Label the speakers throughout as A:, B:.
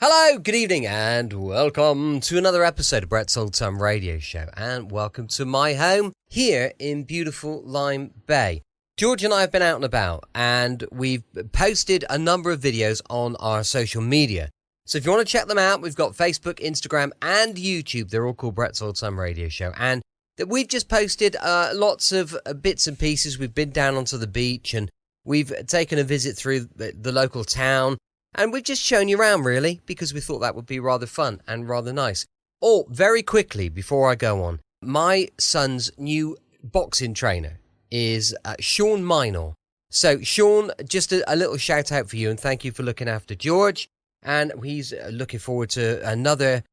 A: Hello, good evening, and welcome to another episode of Brett's Old Time Radio Show, and welcome to my home here in beautiful Lyme Bay. George and I have been out and about, and we've posted a number of videos on our social media. So if you want to check them out, we've got Facebook, Instagram, and YouTube. They're all called Brett's Old Time Radio Show, and we've just posted lots of bits and pieces. We've been down onto the beach, and we've taken a visit through the local town. And we've just shown you around, really, because we thought that would be rather fun and rather nice. Oh, very quickly, before I go on, my son's new boxing trainer is Sean Minor. So, Sean, just a little shout out for you, and thank you for looking after George. And he's looking forward to another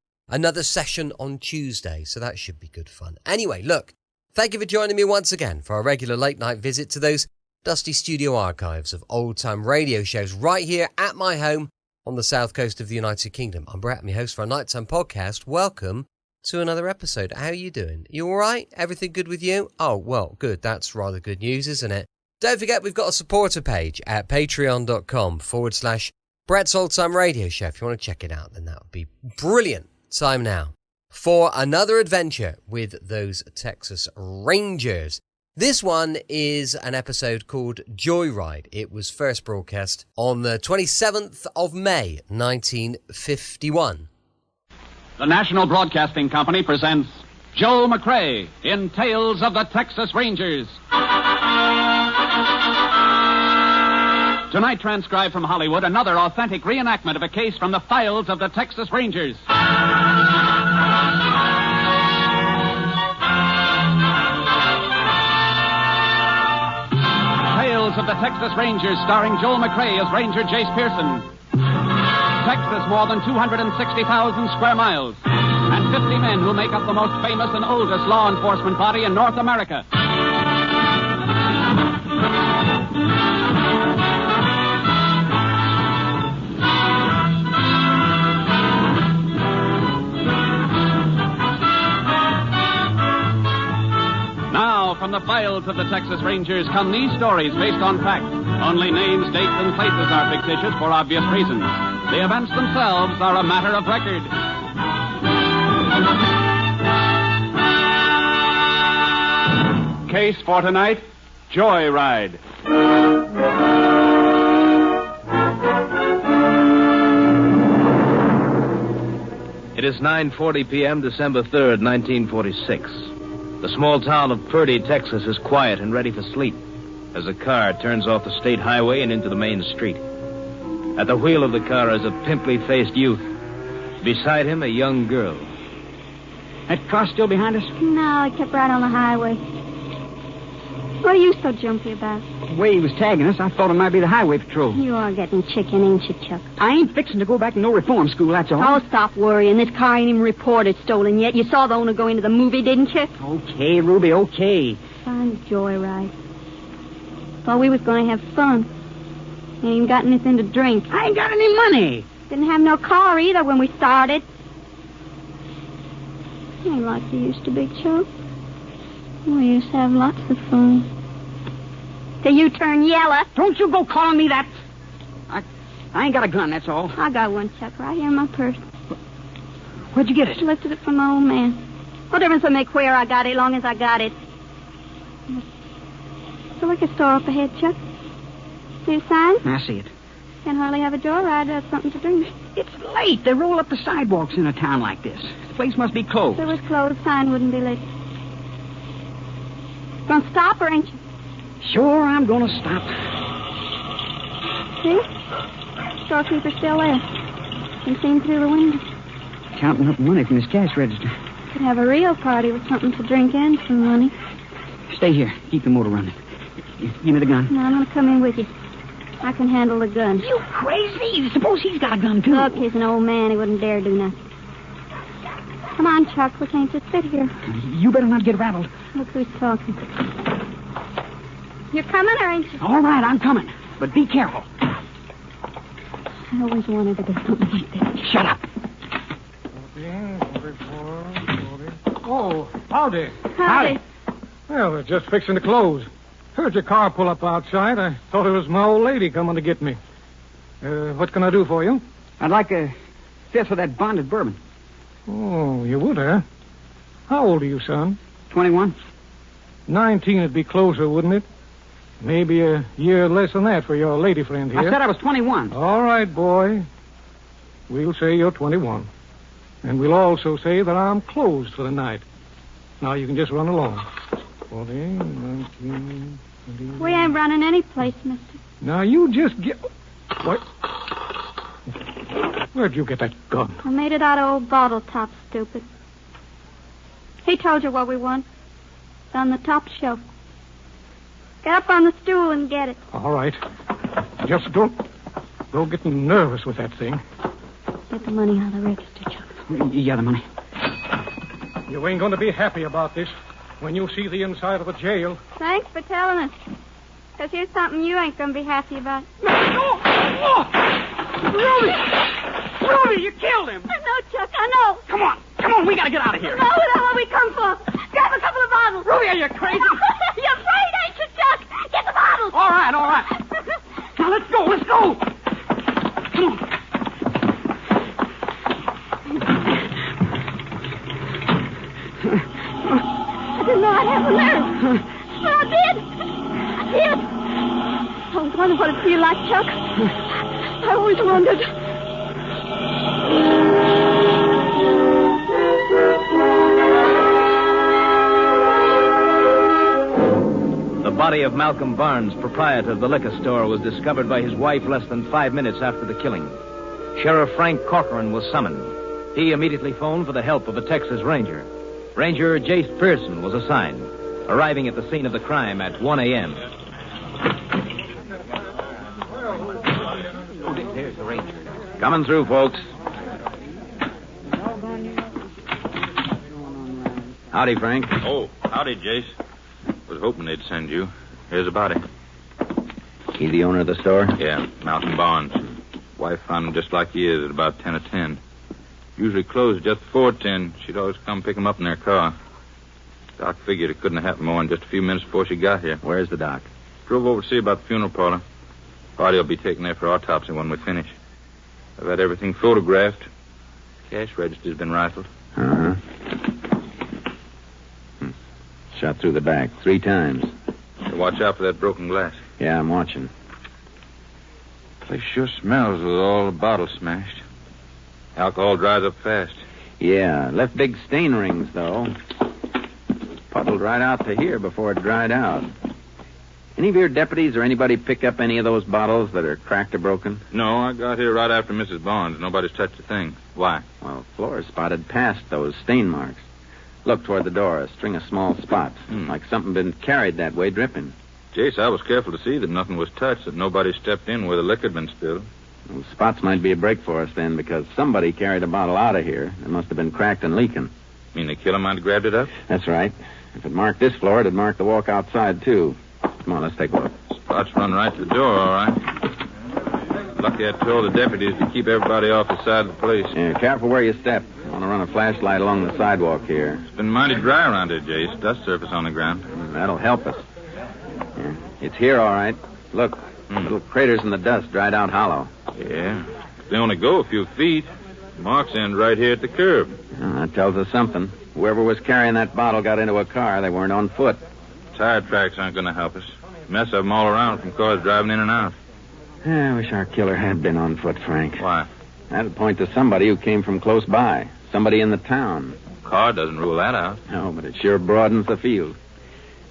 A: session on Tuesday, so that should be good fun. Anyway, look, thank you for joining me once again for our regular late-night visit to those dusty studio archives of old-time radio shows right here at my home on the south coast of the United Kingdom. I'm Brett, I'm your host for our nighttime podcast. Welcome to another episode. How are you doing? You all right? Everything good with you? Oh, well, good. That's rather good news, isn't it? Don't forget, we've got a supporter page at patreon.com/Brett's Old Time Radio Show. If you want to check it out, then that would be brilliant. Time now for another adventure with those Texas Rangers. This one is an episode called Joyride. It was first broadcast on the 27th of May, 1951.
B: The National Broadcasting Company presents Joe McCrea in Tales of the Texas Rangers. Tonight, transcribed from Hollywood, another authentic reenactment of a case from the files of the Texas Rangers. Of the Texas Rangers, starring Joel McCrea as Ranger Jace Pearson. Texas, more than 260,000 square miles, and 50 men who make up the most famous and oldest law enforcement body in North America. From the files of the Texas Rangers come these stories based on fact. Only names, dates, and places are fictitious for obvious reasons. The events themselves are a matter of record. Case for tonight, Joyride.
C: It is 9:40 p.m., December 3rd, 1946. The small town of Purdy, Texas, is quiet and ready for sleep as a car turns off the state highway and into the main street. At the wheel of the car is a pimply-faced youth. Beside him, a young girl.
D: That car still behind us?
E: No, it kept right on the highway. What are you so jumpy about?
D: The way he was tagging us, I thought it might be the highway patrol.
E: You are getting chicken, ain't you, Chuck?
D: I ain't fixing to go back to no reform school, that's all.
E: Oh, stop worrying. This car ain't even reported stolen yet. You saw the owner go into the movie, didn't you?
D: Okay, Ruby, okay.
E: Fine joyride. Thought we was going to have fun. Ain't even got anything to drink.
D: I ain't got any money.
E: Didn't have no car either when we started. Ain't like you used to be, Chuck. We used to have lots of fun. Till you turn yellow.
D: Don't you go calling me that. I ain't got a gun, that's all.
E: I got one, Chuck, right here in my purse.
D: Where'd you get it?
E: I lifted it from my old man. What difference does it make where I got it, long as I got it? It's a liquor store up ahead, Chuck. See the sign?
D: I see it.
E: Can't hardly have a joyride without something to drink.
D: It's late. They roll up the sidewalks in a town like this. The place must be closed.
E: If it was closed, sign wouldn't be lit. Gonna stop or ain't you?
D: Sure, I'm gonna stop.
E: See? Storekeeper's still there. Can see him through the window.
D: Counting up money from his cash register.
E: Could have a real party with something to drink and some money.
D: Stay here. Keep the motor running. Give me the gun.
E: No, I'm gonna come in with you. I can handle the gun.
D: You crazy? Suppose he's got a gun, too.
E: Look, he's an old man. He wouldn't dare do nothing. Come on, Chuck. We can't just sit here.
D: You better not get rattled.
E: Look who's talking. You're coming or ain't you?
D: All right, I'm coming. But be careful.
E: I always wanted to do something like this.
D: Shut up.
F: 14, 44, 40. Oh, howdy.
E: Howdy.
F: Well, they're just fixing to close. Heard your car pull up outside. I thought it was my old lady coming to get me. What can I do for you?
D: I'd like a Fifth for that bonded bourbon.
F: Oh, you would, huh? How old are you, son?
D: 21.
F: 19 would be closer, wouldn't it? Maybe a year less than that for your lady friend here.
D: I said I was 21.
F: All right, boy. We'll say you're 21. And we'll also say that I'm closed for the night. Now you can just run along. 40, 19, 20.
E: We ain't running any place, mister.
F: Now you just get... What? Where'd you get that gun?
E: I made it out of old bottle top, stupid. He told you what we want. It's on the top shelf. Get up on the stool and get it.
F: All right. Just don't get nervous with that thing.
E: Get the money out of the register, Chuck.
D: Yeah, the money.
F: You ain't going to be happy about this when you see the inside of a jail.
E: Thanks for telling us. Because here's something you ain't going to be happy about.
D: Ruby, you killed him.
E: I know, Chuck, I know.
D: Come on, we gotta get out of here.
E: No, what the hell have we come for? Grab a couple of bottles.
D: Ruby, are you crazy?
E: You're afraid, ain't you, Chuck? Get the bottles.
D: All right. Now, let's go. Come on.
E: I didn't know I'd have the nerve. But I did. I was wondering what it'd feel like, Chuck. I always wondered.
C: The body of Malcolm Barnes, proprietor of the liquor store, was discovered by his wife less than 5 minutes after the killing. Sheriff Frank Corcoran was summoned. He immediately phoned for the help of a Texas Ranger. Ranger Jace Pearson was assigned, arriving at the scene of the crime at 1 a.m.
D: There's the Ranger.
C: Coming through, folks. Howdy, Frank.
G: Oh, howdy, Jace. Was hoping they'd send you. Here's a body.
C: He the owner of the store?
G: Yeah, Malcolm Barnes. Wife found him just like he is at about 10 or 10. Usually closed just before 10. She'd always come pick him up in their car. Doc figured it couldn't have happened more than just a few minutes before she got here.
C: Where's the doc?
G: Drove over to see about the funeral parlor. Body will be taken there for autopsy when we finish. I've had everything photographed. Cash register's been rifled.
C: Uh-huh. Shot through the back 3 times.
G: So watch out for that broken glass.
C: Yeah, I'm watching.
G: Place sure smells with all the bottles smashed. Alcohol dries up fast.
C: Yeah, left big stain rings, though. Puddled right out to here before it dried out. Any of your deputies or anybody pick up any of those bottles that are cracked or broken?
G: No, I got here right after Mrs. Barnes. Nobody's touched a thing. Why?
C: Well, floor spotted past those stain marks. Look toward the door, a string of small spots. Like something been carried that way, dripping.
G: Jace, I was careful to see that nothing was touched, that nobody stepped in where the liquor had been spilled.
C: Well, spots might be a break for us then, because somebody carried a bottle out of here. It must have been cracked and leaking.
G: Mean the killer might have grabbed it up?
C: That's right. If it marked this floor, it'd mark the walk outside, too. Come on, let's take a look.
G: Spots run right to the door, all right. Lucky I told the deputies to keep everybody off the side of the place.
C: Yeah, careful where you step. I want to run a flashlight along the sidewalk here.
G: It's been mighty dry around here, Jace. Dust surface on the ground.
C: That'll help us. Yeah, it's here, all right. Look, little craters in the dust, dried out hollow.
G: Yeah. They only go a few feet. Marks end right here at the curb.
C: Well, that tells us something. Whoever was carrying that bottle got into a car. They weren't on foot.
G: Tire tracks aren't going to help us. Mess of them all around from cars driving in and out.
C: I wish our killer had been on foot, Frank.
G: Why?
C: That'd point to somebody who came from close by. Somebody in the town.
G: Car doesn't rule that out.
C: No, but it sure broadens the field.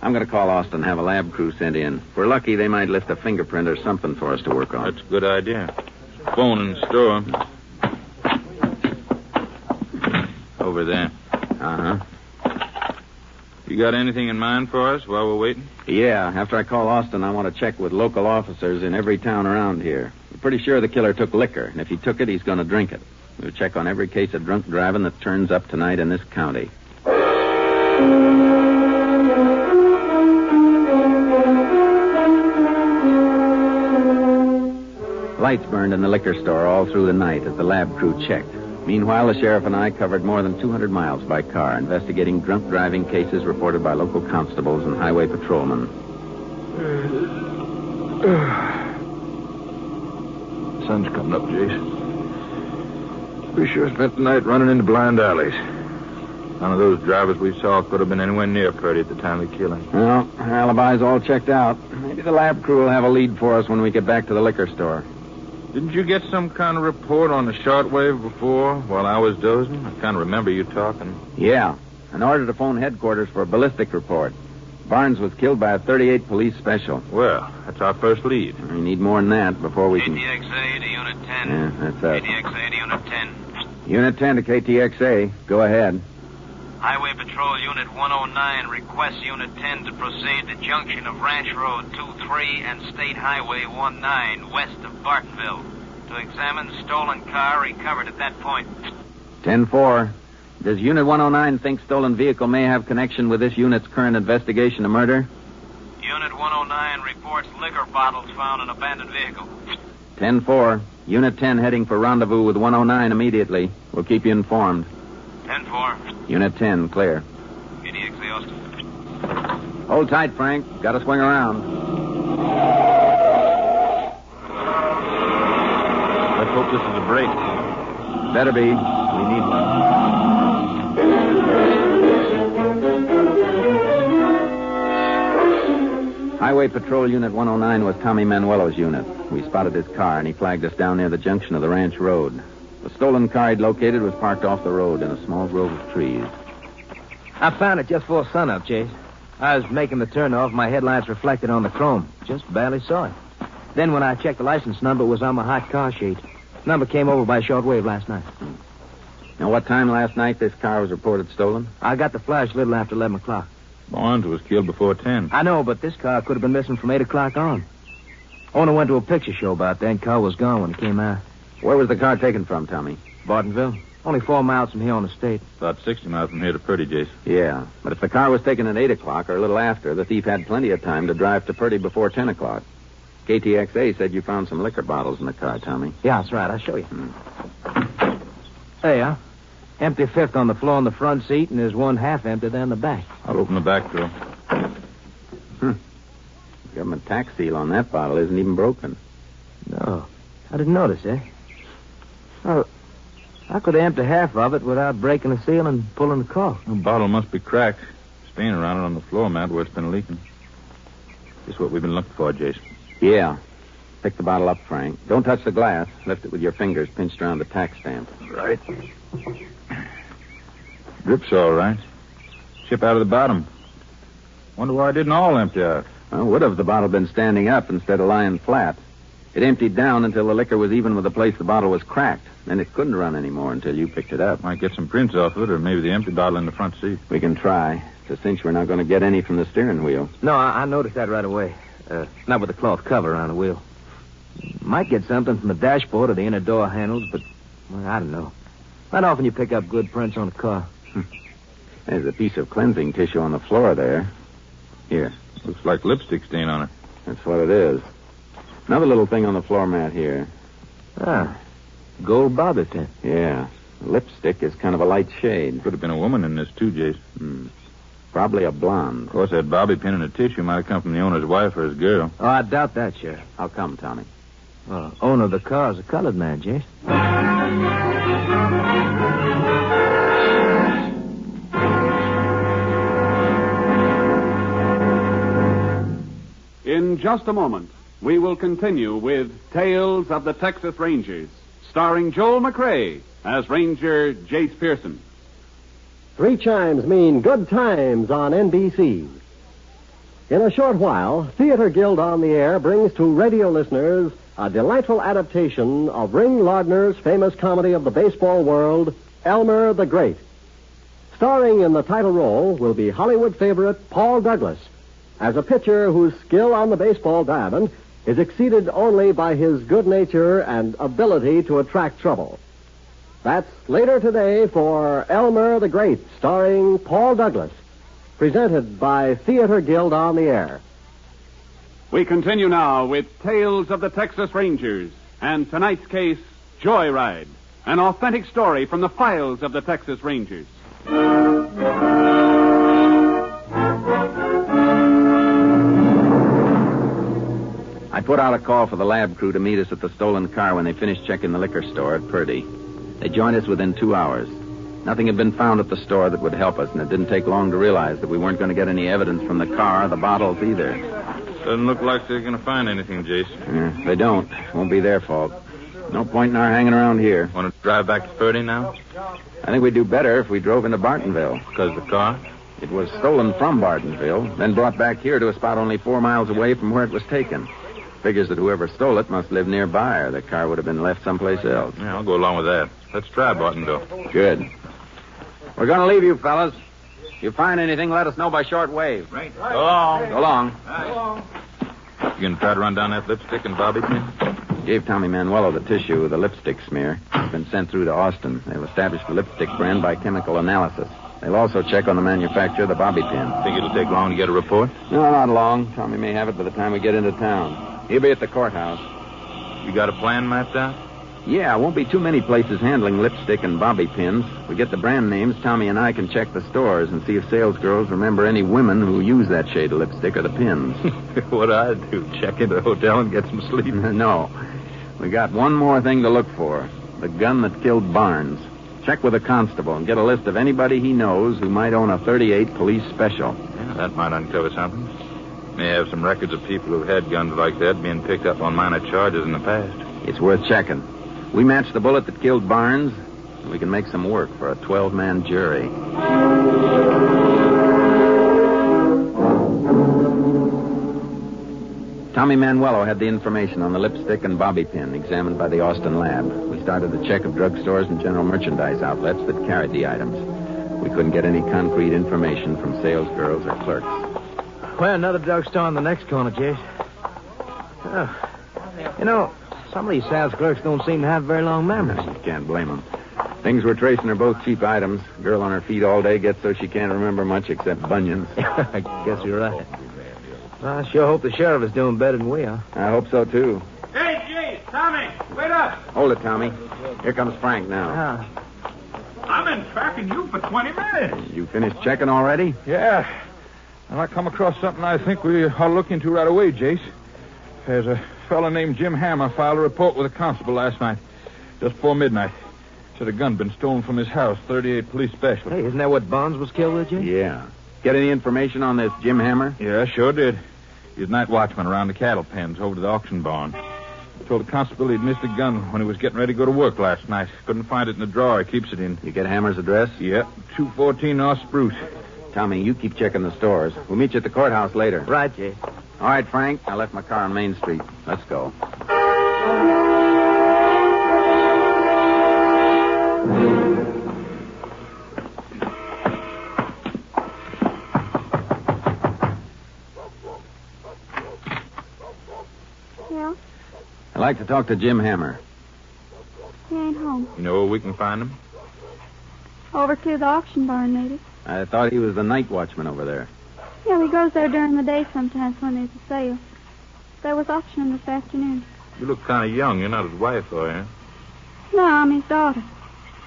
C: I'm going to call Austin and have a lab crew sent in. If we're lucky, they might lift a fingerprint or something for us to work on.
G: That's a good idea. Phone in the store. Over there.
C: Uh-huh.
G: You got anything in mind for us while we're waiting?
C: Yeah, after I call Austin, I want to check with local officers in every town around here. I'm pretty sure the killer took liquor, and if he took it, he's going to drink it. We'll check on every case of drunk driving that turns up tonight in this county. Lights burned in the liquor store all through the night as the lab crew checked. Meanwhile, the sheriff and I covered more than 200 miles by car, investigating drunk driving cases reported by local constables and highway patrolmen.
G: Sun's coming up, Jason. We sure spent the night running into blind alleys. None of those drivers we saw could have been anywhere near Purdy at the time of killing.
H: Well, alibi's all checked out. Maybe the lab crew will have a lead for us when we get back to the liquor store.
G: Didn't you get some kind of report on the shortwave before while I was dozing? I kind of remember you talking.
H: Yeah. An order to phone headquarters for a ballistic report. Barnes was killed by a 38 police special.
G: Well, that's our first lead.
H: We need more than that before we can...
C: KTXA to Unit 10.
H: Yeah, that's us.
C: KTXA to Unit 10.
H: Unit 10 to KTXA. Go ahead.
C: Highway Patrol Unit 109 requests Unit 10 to proceed to junction of Ranch Road 23 and State Highway 19 west of Bartonville to examine stolen car recovered at that point.
H: 10-4. Does Unit 109 think stolen vehicle may have connection with this unit's current investigation of murder?
C: Unit 109 reports liquor bottles found in abandoned vehicle.
H: 10-4. Unit 10 heading for rendezvous with 109 immediately. We'll keep you informed.
C: 10-4.
H: Unit 10, clear.
C: KTXA Austin.
H: Hold tight, Frank. Got to swing around.
G: Let's hope this is a break.
H: Better be. We need one. Highway Patrol Unit 109 was Tommy Manuelo's unit. We spotted his car, and he flagged us down near the junction of the ranch road. The stolen car he'd located was parked off the road in a small grove of trees.
I: I found it just before sunup, Chase. I was making the turnoff. My headlights reflected on the chrome. Just barely saw it. Then when I checked the license number, it was on my hot car sheet. Number came over by shortwave last night.
H: Now, what time last night this car was reported stolen?
I: I got the flash a little after 11 o'clock.
G: Barnes was killed before 10.
I: I know, but this car could have been missing from 8 o'clock on. Owner went to a picture show about that, and car was gone when it came out.
H: Where was the car taken from, Tommy?
I: Bartonville. Only 4 miles from here on the state.
G: About 60 miles from here to Purdy, Jason.
H: Yeah, but if the car was taken at 8 o'clock or a little after, the thief had plenty of time to drive to Purdy before 10 o'clock. KTXA said you found some liquor bottles in the car, Tommy.
I: Yeah, that's right. I'll show you. There you are. Empty fifth on the floor in the front seat, and there's one half empty there in the back.
G: I'll open the back door.
H: Government tax seal on that bottle isn't even broken.
I: No. I didn't notice, eh? Oh, I could empty half of it without breaking the seal and pulling the cork.
G: The bottle must be cracked. Stain around it on the floor mat where it's been leaking. Just what we've been looking for, Jason.
H: Yeah. Pick the bottle up, Frank. Don't touch the glass. Lift it with your fingers pinched around the tax stamp.
G: Right. Drip's all right. Chip out of the bottom. Wonder why it didn't all empty out.
H: Well, would have the bottle been standing up instead of lying flat. It emptied down until the liquor was even with the place the bottle was cracked. Then it couldn't run anymore until you picked it up.
G: Might get some prints off of it, or maybe the empty bottle in the front seat.
H: We can try. It's a cinch we're not going to get any from the steering wheel.
I: No, I noticed that right away. Not with the cloth cover around the wheel. Might get something from the dashboard or the inner door handles, but well, I don't know. Not often you pick up good prints on a car.
H: There's a piece of cleansing tissue on the floor there. Here.
G: Looks like lipstick stain on it.
H: That's what it is. Another little thing on the floor mat here.
I: Ah, gold bobby pin.
H: Yeah. The lipstick is kind of a light shade.
G: Could have been a woman in this, too, Jason.
H: Probably a blonde.
G: Of course, that bobby pin in the tissue might have come from the owner's wife or his girl.
I: Oh, I doubt that, Sheriff.
H: How come, Tommy?
I: Well, owner of the car is a colored man, Jace.
B: In just a moment, we will continue with Tales of the Texas Rangers, starring Joel McRae as Ranger Jace Pearson.
J: 3 chimes mean good times on NBC. In a short while, Theater Guild on the Air brings to radio listeners a delightful adaptation of Ring Lardner's famous comedy of the baseball world, Elmer the Great. Starring in the title role will be Hollywood favorite Paul Douglas, as a pitcher whose skill on the baseball diamond is exceeded only by his good nature and ability to attract trouble. That's later today for Elmer the Great, starring Paul Douglas, presented by Theater Guild on the Air.
B: We continue now with Tales of the Texas Rangers and tonight's case, Joyride, an authentic story from the files of the Texas Rangers.
H: I put out a call for the lab crew to meet us at the stolen car when they finished checking the liquor store at Purdy. They joined us within 2 hours. Nothing had been found at the store that would help us, and it didn't take long to realize that we weren't going to get any evidence from the car or the bottles either.
G: Doesn't look like they're going to find anything, Jace.
H: If they don't, it won't be their fault. No point in our hanging around here.
G: Want to drive back to Purdy now?
H: I think we'd do better if we drove into Bartonville.
G: Because the car?
H: It was stolen from Bartonville, then brought back here to a spot only 4 miles away from where it was taken. Figures that whoever stole it must live nearby, or the car would have been left someplace else.
G: Yeah, I'll go along with that. Let's try Bartonville.
H: Good. We're going to leave you, fellas. If you find anything, let us know by short wave.
G: Right.
H: Go long. Go long.
G: You going to try to run down that lipstick and bobby pin?
H: Gave Tommy Manuelo the tissue of the lipstick smear. It's been sent through to Austin. They'll establish the lipstick brand by chemical analysis. They'll also check on the manufacturer of the bobby pin.
G: Think it'll take long to get a report?
H: No, not long. Tommy may have it by the time we get into town. He'll be at the courthouse.
G: You got a plan mapped out?
H: Yeah, won't be too many places handling lipstick and bobby pins. We get the brand names, Tommy and I can check the stores and see if salesgirls remember any women who use that shade of lipstick or the pins.
G: What'd I do? Check into the hotel and get some sleep?
H: No. We got one more thing to look for. The gun that killed Barnes. Check with a constable and get a list of anybody he knows who might own a .38 police special.
G: Yeah, that might uncover something. May have some records of people who've had guns like that being picked up on minor charges in the past.
H: It's worth checking. We match the bullet that killed Barnes, and we can make some work for a 12-man jury. Tommy Manuelo had the information on the lipstick and bobby pin examined by the Austin lab. We started the check of drugstores and general merchandise outlets that carried the items. We couldn't get any concrete information from salesgirls or clerks.
I: Well, another drugstore on the next corner, Jace. Oh. You know, some of these sales clerks don't seem to have very long memories.
H: You can't blame them. Things we're tracing are both cheap items. Girl on her feet all day gets so she can't remember much except bunions.
I: I guess you're right. Well, I sure hope the sheriff is doing better than we are.
H: I hope so, too.
K: Hey, Jay, Tommy, wait up.
H: Hold it, Tommy. Here comes Frank now.
K: I've been tracking you for 20 minutes.
H: You finished checking already?
F: Yeah. And I come across something I think we ought to look into right away, Jace. There's a fellow named Jim Hammer filed a report with a constable last night, just before midnight. Said a gun been stolen from his house, 38 police special.
I: Hey, isn't that what Bonds was killed with, Jim?
H: Yeah. Get any information on this Jim Hammer?
F: Yeah, sure did. He's night watchman around the cattle pens over to the auction barn. Told the constable he'd missed a gun when he was getting ready to go to work last night. Couldn't find it in the drawer he keeps it in.
H: You get Hammer's address?
F: Yep, 214 North Spruce.
H: Tommy, you keep checking the stores. We'll meet you at the courthouse later.
I: Right, Jay.
H: All right, Frank. I left my car on Main Street. Let's go.
E: Yeah?
H: I'd like to talk to Jim Hammer.
E: He ain't home.
G: You know where we can find him?
E: Over to the auction barn, maybe.
H: I thought he was the night watchman over there.
E: Yeah, he goes there during the day sometimes when there's a sale. There was auctioning this afternoon.
G: You look kind of young. You're not his wife, are you?
E: No, I'm his daughter,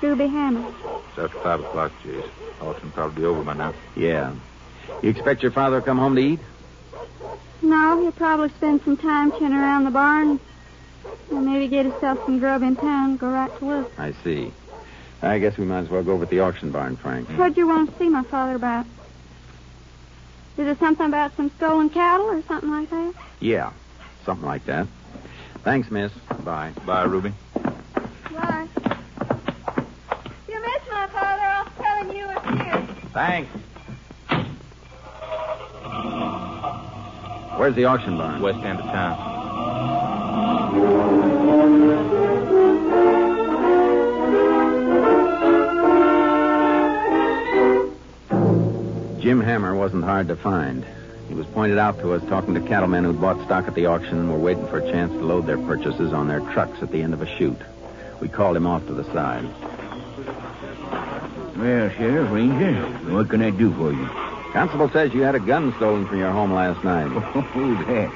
E: Ruby Hammer.
G: It's after 5 o'clock, Jace. Auction probably be over by now.
H: Yeah. You expect your father to come home to eat?
E: No, he'll probably spend some time chewing around the barn and maybe get himself some grub in town and go right to work.
H: I see. I guess we might as well go over to the auction barn, Frank.
E: What'd you want to see my father about? Is it something about some stolen cattle or something like that?
H: Yeah, something like that. Thanks, miss. Bye.
G: Bye, Ruby.
E: Bye. You miss my father, I'll tell him you were here.
H: Thanks. Where's the auction barn?
G: West end of town.
H: Jim Hammer wasn't hard to find. He was pointed out to us talking to cattlemen who'd bought stock at the auction and were waiting for a chance to load their purchases on their trucks at the end of a chute. We called him off to the side.
L: Well, Sheriff, Ranger, what can I do for you?
H: Constable says you had a gun stolen from your home last night.
L: Oh, that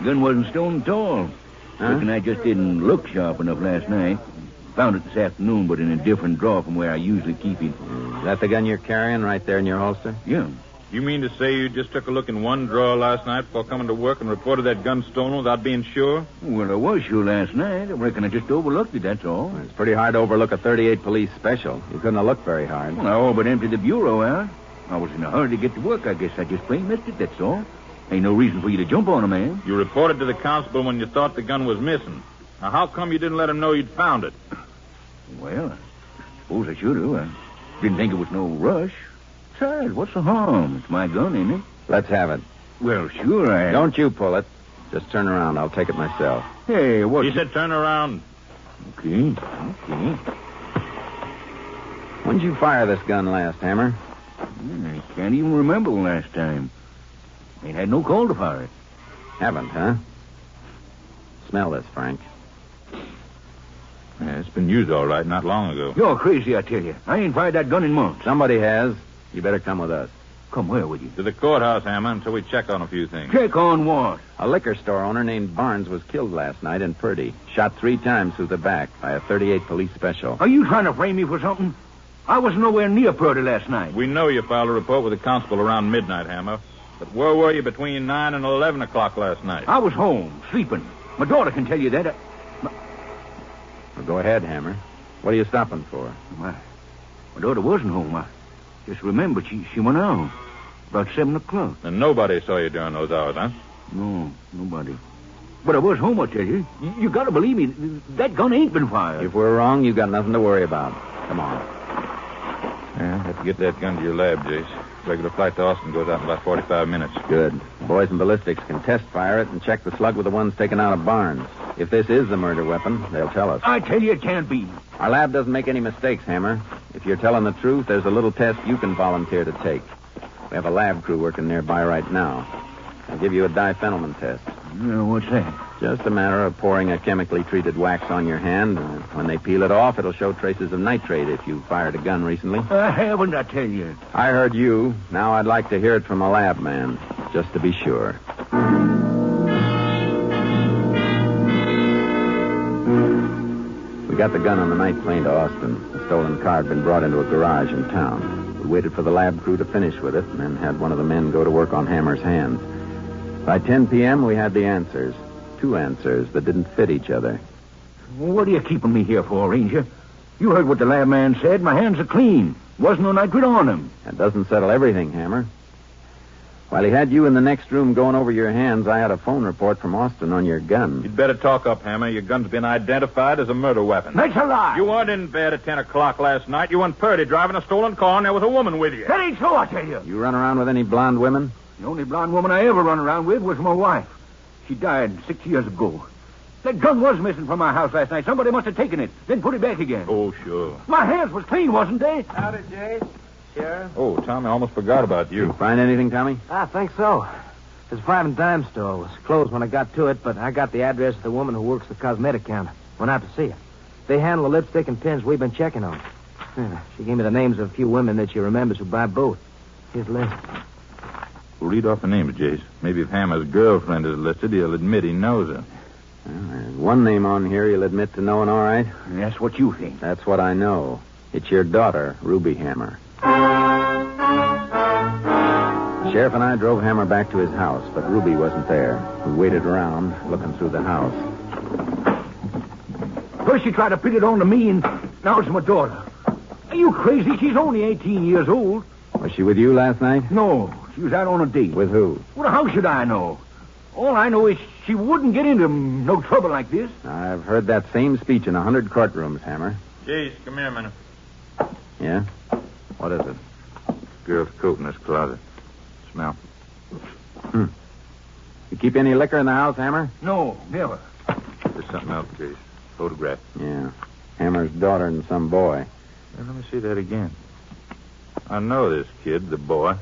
L: gun wasn't stolen at all.
H: Huh?
L: Reckon I just didn't look sharp enough last night. Found it this afternoon, but in a different drawer from where I usually keep it.
H: Is that the gun you're carrying right there in your holster?
L: Yeah.
G: You mean to say you just took a look in one drawer last night before coming to work and reported that gun stolen without being sure?
L: Well, I was sure last night. I reckon I just overlooked it, that's all.
H: It's pretty hard to overlook a 38 police special. You couldn't have looked very hard.
L: Well, I all but emptied the bureau out. I was in a hurry to get to work. I guess I just plain missed it, that's all. Ain't no reason for you to jump on a man.
G: You reported to the constable when you thought the gun was missing. Now, how come you didn't let him know you'd found it?
L: Well, I suppose I should have. I didn't think it was no rush. Besides, what's the harm? It's my gun, ain't it?
H: Let's have it.
L: Well, sure,
H: Don't you pull it. Just turn around. I'll take it myself.
L: Hey, what?
G: He said turn around.
L: Okay.
H: When'd you fire this gun last, Hammer?
L: I can't even remember the last time. Ain't had no call to fire it.
H: Haven't, huh? Smell this, Frank.
G: Yeah, it's been used all right not long ago.
L: You're crazy, I tell you. I ain't fired that gun in months.
H: Somebody has. You better come with us.
L: Come where with you?
G: To the courthouse, Hammer, until we check on a few things.
L: Check on what?
H: A liquor store owner named Barnes was killed last night in Purdy. Shot 3 times through the back by a 38 police special.
L: Are you trying to frame me for something? I was nowhere near Purdy last night.
G: We know you filed a report with the constable around midnight, Hammer. But where were you between 9 and 11 o'clock last night?
L: I was home, sleeping. My daughter can tell you that.
H: Well, go ahead, Hammer. What are you stopping for?
L: My daughter wasn't home. I just remembered she went out about 7 o'clock.
G: And nobody saw you during those hours, huh?
L: No, nobody. But I was home, I tell you. You got to believe me. That gun ain't been fired.
H: If we're wrong, you got nothing to worry about. Come on.
G: Yeah, have to get that gun to your lab, Jace. Regular flight to Austin goes out in about 45 minutes.
H: Good. The boys in ballistics can test fire it and check the slug with the ones taken out of Barnes. If this is the murder weapon, they'll tell us.
L: I tell you it can't be.
H: Our lab doesn't make any mistakes, Hammer. If you're telling the truth, there's a little test you can volunteer to take. We have a lab crew working nearby right now. I'll give you a diphenylman test.
L: What's that?
H: Just a matter of pouring a chemically treated wax on your hand. When they peel it off, it'll show traces of nitrate if you fired a gun recently.
L: I haven't, I tell you.
H: I heard you. Now I'd like to hear it from a lab man, just to be sure. We got the gun on the night plane to Austin. The stolen car had been brought into a garage in town. We waited for the lab crew to finish with it and then had one of the men go to work on Hammer's hands. By 10 p.m., we had the answers. 2 answers that didn't fit each other.
L: What are you keeping me here for, Ranger? You heard what the lab man said. My hands are clean. Wasn't no nitrate on them.
H: That doesn't settle everything, Hammer. While he had you in the next room going over your hands, I had a phone report from Austin on your gun.
G: You'd better talk up, Hammer. Your gun's been identified as a murder weapon.
L: That's a lie.
G: You weren't in bed at 10 o'clock last night. You were in Purdy driving a stolen car, and there was a woman with you.
L: That ain't so, I tell you.
H: You run around with any blonde women?
L: The only blonde woman I ever run around with was my wife. She died 6 years ago. That gun was missing from my house last night. Somebody must have taken it, then put it back again.
G: Oh, sure.
L: My hands was clean, wasn't they?
I: Howdy, Jace. Sheriff.
G: Oh, Tommy, I almost forgot about you.
H: Find anything, Tommy?
I: I think so. This 5 and dime store was closed when I got to it, but I got the address of the woman who works the cosmetic counter. Went out to see her. They handle the lipstick and pins we've been checking on. Yeah, she gave me the names of a few women that she remembers who buy both. Here's the list.
G: We'll read off the names, Jace. Maybe if Hammer's girlfriend is listed, he'll admit he knows her.
H: Well, there's one name on here you'll admit to knowing, all right?
L: That's what you think.
H: That's what I know. It's your daughter, Ruby Hammer. The sheriff and I drove Hammer back to his house, but Ruby wasn't there. We waited around, looking through the house.
L: First you tried to pin it on to me, and now it's my daughter. Are you crazy? She's only 18 years old.
H: Was she with you last night?
L: No, she was out on a date.
H: With who?
L: Well, how should I know? All I know is she wouldn't get into no trouble like this.
H: I've heard that same speech in 100 courtrooms, Hammer.
G: Jace, come here a minute.
H: Yeah? What is it?
G: Girl's coat in this closet. Smell.
H: You keep any liquor in the house, Hammer?
L: No, never.
G: There's something else, Jace. Photograph.
H: Yeah. Hammer's daughter and some boy.
G: Well, let me see that again. I know this kid, the boy.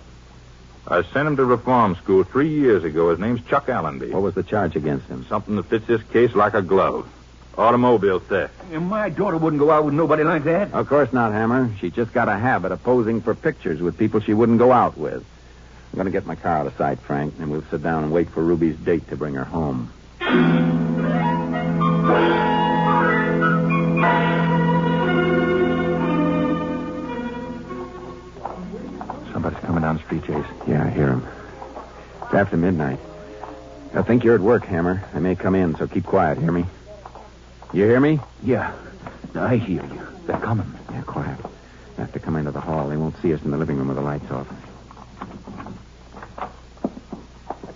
G: I sent him to reform school 3 years ago. His name's Chuck Allenby.
H: What was the charge against him?
G: Something that fits this case like a glove. Automobile theft.
L: And my daughter wouldn't go out with nobody like that.
H: Of course not, Hammer. She just got a habit of posing for pictures with people she wouldn't go out with. I'm going to get my car out of sight, Frank, and we'll sit down and wait for Ruby's date to bring her home.
G: Somebody's coming down the street,
H: Chase. Yeah, I hear him. It's after midnight. I think you're at work, Hammer. I may come in, so keep quiet. Hear me? You hear me?
L: Yeah, I hear you. They're coming.
H: Yeah, quiet. I have to come into the hall. They won't see us in the living room with the lights off.
D: I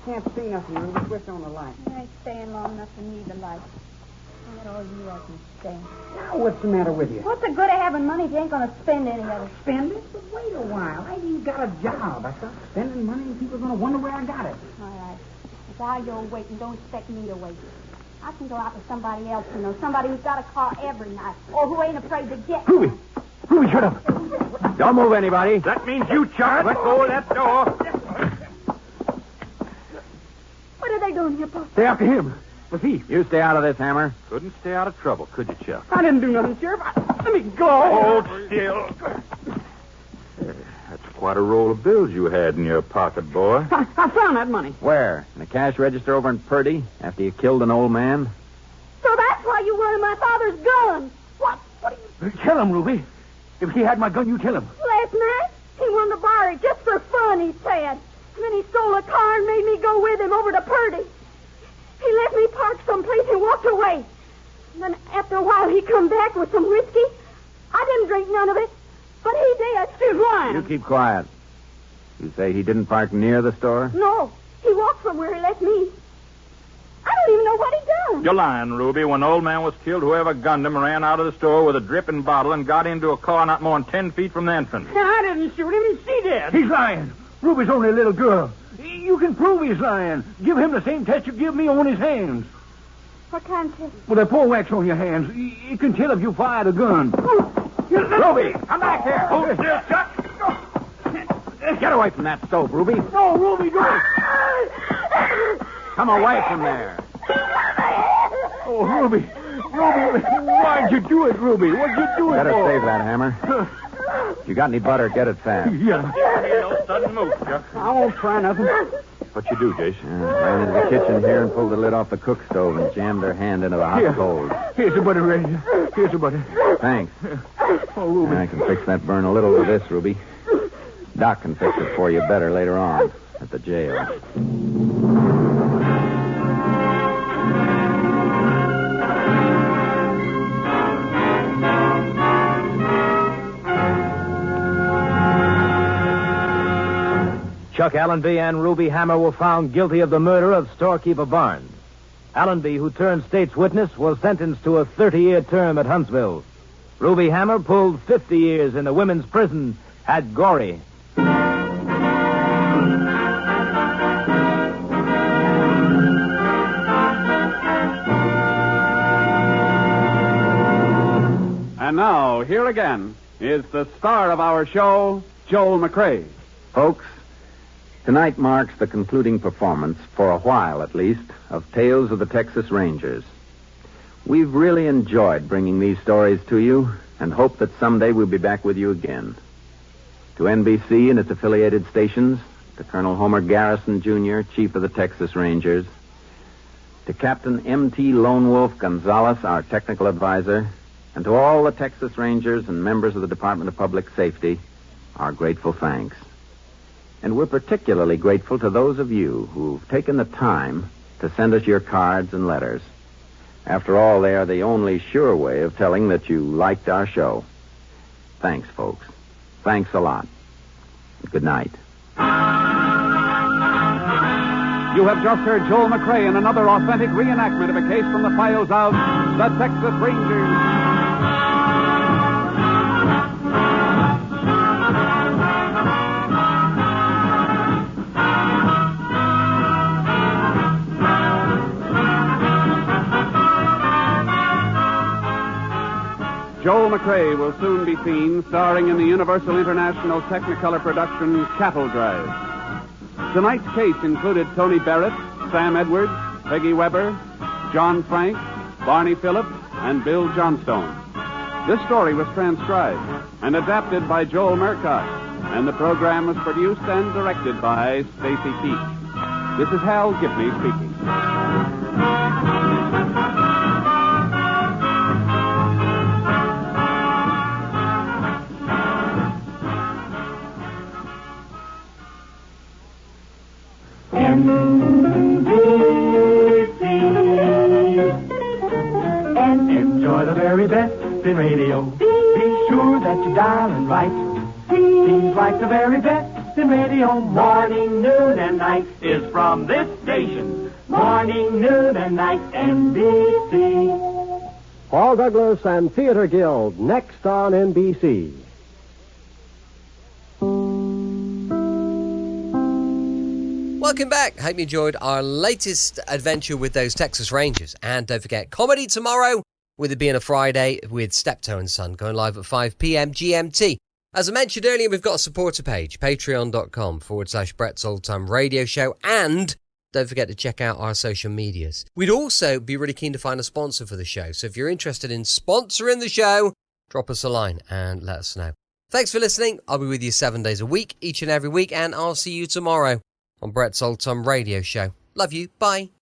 D: can't see nothing. I'm just switch on the light.
E: I ain't staying long enough to need the light. Not all you I can stand.
D: Now, what's the matter with you?
E: What's the good of having money if you ain't going to spend any of it?
D: Spend it? But wait a while. I ain't got a job. I start spending money and people are going to wonder where I got it.
E: All right. But while you're waiting, don't expect me to wait. I can go out with somebody else, you know, somebody who's got a car every night, or who ain't afraid to get
L: Ruby!
E: one.
L: Ruby, shut up.
H: Don't move anybody.
K: That means you, Chuck. Let go of that door.
E: What are they doing here, Pop?
L: Stay after him. The thief.
H: You stay out of this, Hammer.
K: Couldn't stay out of trouble, could you, Chuck?
D: I didn't do nothing, Sheriff. Let me go.
K: Hold still. That's quite a roll of bills you had in your pocket, boy.
D: I found that money.
H: Where? In a cash register over in Purdy after you killed an old man?
E: So that's why you wanted my father's gun.
D: What?
L: Tell him, Ruby. If he had my gun, you tell him.
E: Last night, he wanted to borrow it just for fun, he said. And then he stole a car and made me go with him over to Purdy. He left me parked someplace and walked away. And then after a while, he come back with some whiskey. I didn't drink none of it, but he did.
D: He's lying.
H: You keep quiet. You say he didn't park near the store?
E: No, he walked from where he left me. I don't even know what he done.
K: You're lying, Ruby. When the old man was killed, whoever gunned him ran out of the store with a dripping bottle and got into a car not more than 10 feet from the entrance.
D: I didn't shoot him. She did.
L: He's lying. Ruby's only a little girl. You can prove he's lying. Give him the same test you give me on his hands.
E: What kind of test?
L: With a pull wax on your hands, you can tell if you fired a gun. Ruby, come back here.
K: Hold still, Chuck.
H: Get away from that stove, Ruby.
L: No, Ruby, don't.
H: Come away from there.
L: Oh, Ruby, why'd you do it, Ruby? What'd you do it
H: Better
L: for?
H: save that, Hammer. If you got any butter, get it fast.
L: Yeah.
K: No sudden move, Chuck.
D: I won't try nothing.
K: What you do, Jason?
H: Ran into the kitchen here and pulled the lid off the cook stove and jammed her hand into the hot
L: Here.
H: coals.
L: Here's the butter, Ray. Here's the butter.
H: Thanks.
L: Oh, Ruby.
H: I can fix that burn a little with this, Ruby. Doc can fix it for you better later on at the jail.
I: Chuck Allenby and Ruby Hammer were found guilty of the murder of storekeeper Barnes. Allenby, who turned state's witness, was sentenced to a 30-year term at Huntsville. Ruby Hammer pulled 50 years in the women's prison at Goree.
B: And now, here again is the star of our show, Joel McCrea.
H: Folks, tonight marks the concluding performance, for a while at least, of Tales of the Texas Rangers. We've really enjoyed bringing these stories to you and hope that someday we'll be back with you again. To NBC and its affiliated stations, to Colonel Homer Garrison, Jr., Chief of the Texas Rangers, to Captain M.T. Lone Wolf Gonzalez, our technical advisor, and to all the Texas Rangers and members of the Department of Public Safety, our grateful thanks. And we're particularly grateful to those of you who've taken the time to send us your cards and letters. After all, they are the only sure way of telling that you liked our show. Thanks, folks. Thanks a lot. Good night.
B: You have just heard Joel McCrea in another authentic reenactment of a case from the files of the Texas Rangers. Joel McCrea will soon be seen starring in the Universal International Technicolor production Cattle Drive. Tonight's case included Tony Barrett, Sam Edwards, Peggy Weber, John Frank, Barney Phillips, and Bill Johnstone. This story was transcribed and adapted by Joel Murcott, and the program was produced and directed by Stacy Keach. This is Hal Gibney speaking.
M: Enjoy the very best in radio. Be sure that you dial it right. Seems like the very best in radio. Morning, noon, and night is from this station. Morning, noon, and night, NBC.
J: Paul Douglas and Theater Guild, next on NBC.
A: Welcome back. Hope you enjoyed our latest adventure with those Texas Rangers. And don't forget, comedy tomorrow, with it being a Friday, with Steptoe and Son, going live at 5 p.m. GMT. As I mentioned earlier, we've got a supporter page, patreon.com/Brett's Old Time Radio Show. And don't forget to check out our social medias. We'd also be really keen to find a sponsor for the show. So if you're interested in sponsoring the show, drop us a line and let us know. Thanks for listening. I'll be with you 7 days a week, each and every week. And I'll see you tomorrow on Brett's Old Time Radio Show. Love you. Bye.